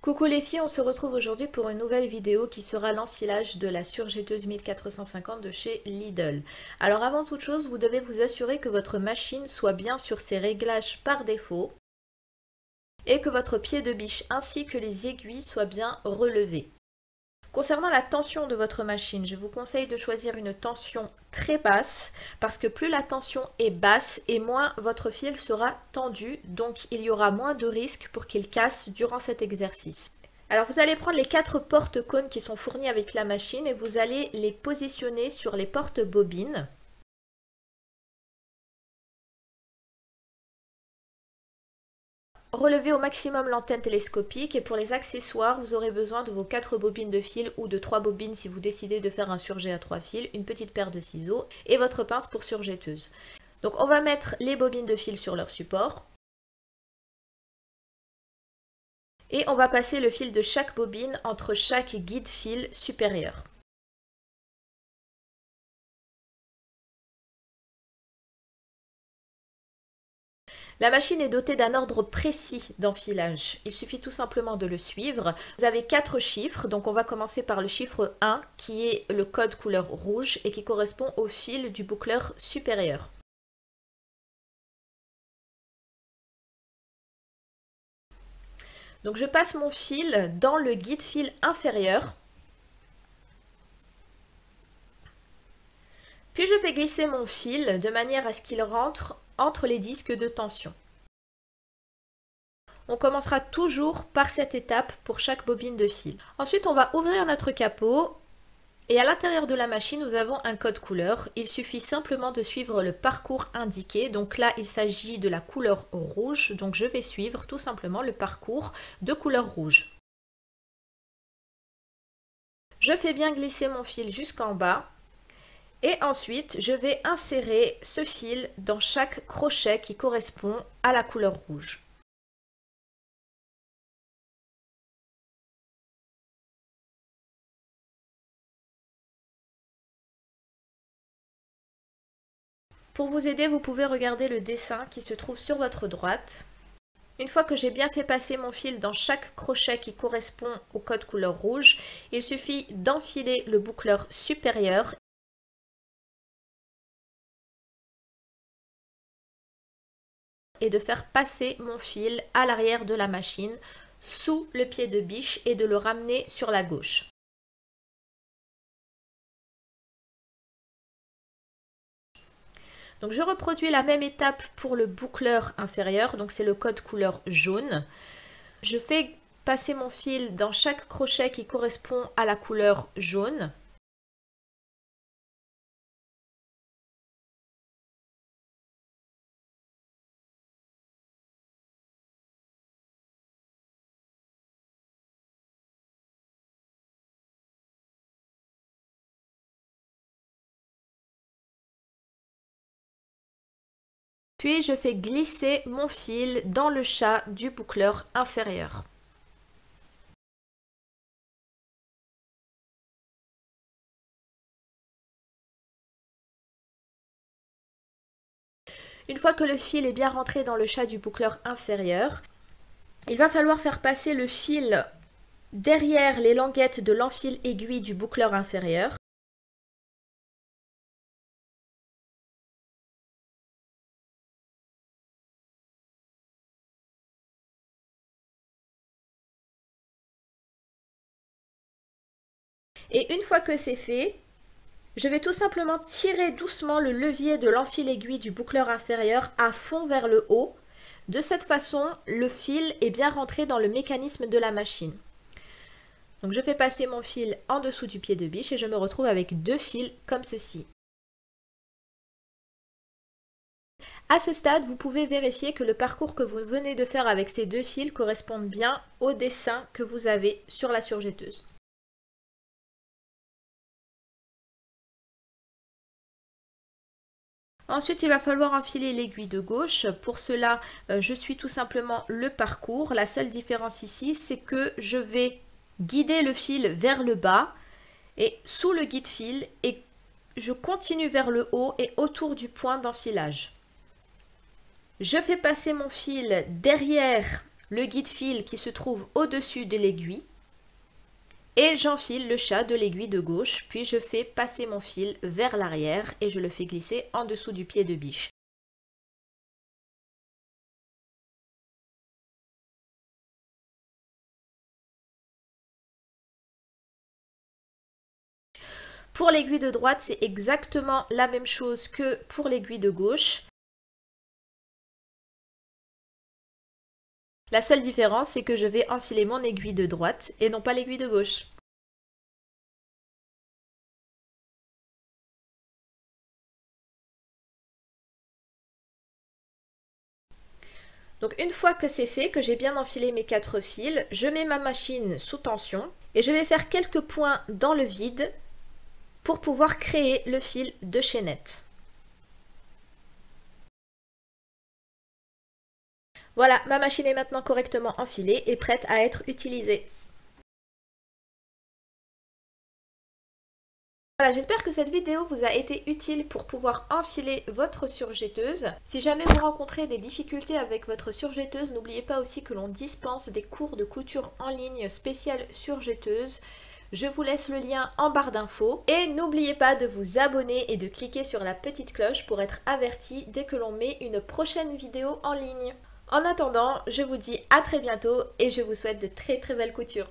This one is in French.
Coucou les filles, on se retrouve aujourd'hui pour une nouvelle vidéo qui sera l'enfilage de la surjetteuse 1450 de chez Lidl. Alors avant toute chose, vous devez vous assurer que votre machine soit bien sur ses réglages par défaut et que votre pied de biche ainsi que les aiguilles soient bien relevés. Concernant la tension de votre machine, je vous conseille de choisir une tension très basse parce que plus la tension est basse et moins votre fil sera tendu, donc il y aura moins de risques pour qu'il casse durant cet exercice. Alors vous allez prendre les 4 porte-cônes qui sont fournis avec la machine et vous allez les positionner sur les porte-bobines. Relevez au maximum l'antenne télescopique et pour les accessoires, vous aurez besoin de vos 4 bobines de fil ou de 3 bobines si vous décidez de faire un surjet à 3 fils, une petite paire de ciseaux et votre pince pour surjetteuse. Donc on va mettre les bobines de fil sur leur support et on va passer le fil de chaque bobine entre chaque guide fil supérieur. La machine est dotée d'un ordre précis d'enfilage. Il suffit tout simplement de le suivre. Vous avez 4 chiffres, donc on va commencer par le chiffre 1 qui est le code couleur rouge et qui correspond au fil du boucleur supérieur. Donc je passe mon fil dans le guide fil inférieur. Puis je fais glisser mon fil de manière à ce qu'il rentre entre les disques de tension. On commencera toujours par cette étape pour chaque bobine de fil. Ensuite, on va ouvrir notre capot et à l'intérieur de la machine, nous avons un code couleur. Il suffit simplement de suivre le parcours indiqué. Donc là, il s'agit de la couleur rouge. Donc je vais suivre tout simplement le parcours de couleur rouge. Je fais bien glisser mon fil jusqu'en bas. Et ensuite, je vais insérer ce fil dans chaque crochet qui correspond à la couleur rouge. Pour vous aider, vous pouvez regarder le dessin qui se trouve sur votre droite. Une fois que j'ai bien fait passer mon fil dans chaque crochet qui correspond au code couleur rouge, il suffit d'enfiler le boucleur supérieur et de faire passer mon fil à l'arrière de la machine sous le pied de biche et de le ramener sur la gauche. Donc je reproduis la même étape pour le boucleur inférieur, donc c'est le code couleur jaune. Je fais passer mon fil dans chaque crochet qui correspond à la couleur jaune. Puis je fais glisser mon fil dans le chat du boucleur inférieur. Une fois que le fil est bien rentré dans le chat du boucleur inférieur, il va falloir faire passer le fil derrière les languettes de l'enfil aiguille du boucleur inférieur. Et une fois que c'est fait, je vais tout simplement tirer doucement le levier de l'enfil aiguille du boucleur inférieur à fond vers le haut. De cette façon, le fil est bien rentré dans le mécanisme de la machine. Donc je fais passer mon fil en dessous du pied de biche et je me retrouve avec 2 fils comme ceci. À ce stade, vous pouvez vérifier que le parcours que vous venez de faire avec ces 2 fils corresponde bien au dessin que vous avez sur la surjetteuse. Ensuite, il va falloir enfiler l'aiguille de gauche. Pour cela, je suis tout simplement le parcours. La seule différence ici, c'est que je vais guider le fil vers le bas et sous le guide-fil et je continue vers le haut et autour du point d'enfilage. Je fais passer mon fil derrière le guide fil qui se trouve au-dessus de l'aiguille et j'enfile le chat de l'aiguille de gauche, puis je fais passer mon fil vers l'arrière et je le fais glisser en dessous du pied de biche. Pour l'aiguille de droite, c'est exactement la même chose que pour l'aiguille de gauche. La seule différence, c'est que je vais enfiler mon aiguille de droite et non pas l'aiguille de gauche. Donc une fois que c'est fait, que j'ai bien enfilé mes 4 fils, je mets ma machine sous tension et je vais faire quelques points dans le vide pour pouvoir créer le fil de chaînette. Voilà, ma machine est maintenant correctement enfilée et prête à être utilisée. Voilà, j'espère que cette vidéo vous a été utile pour pouvoir enfiler votre surjetteuse. Si jamais vous rencontrez des difficultés avec votre surjetteuse, n'oubliez pas aussi que l'on dispense des cours de couture en ligne spécial surjetteuse. Je vous laisse le lien en barre d'infos. Et n'oubliez pas de vous abonner et de cliquer sur la petite cloche pour être averti dès que l'on met une prochaine vidéo en ligne. En attendant, je vous dis à très bientôt et je vous souhaite de très belles coutures.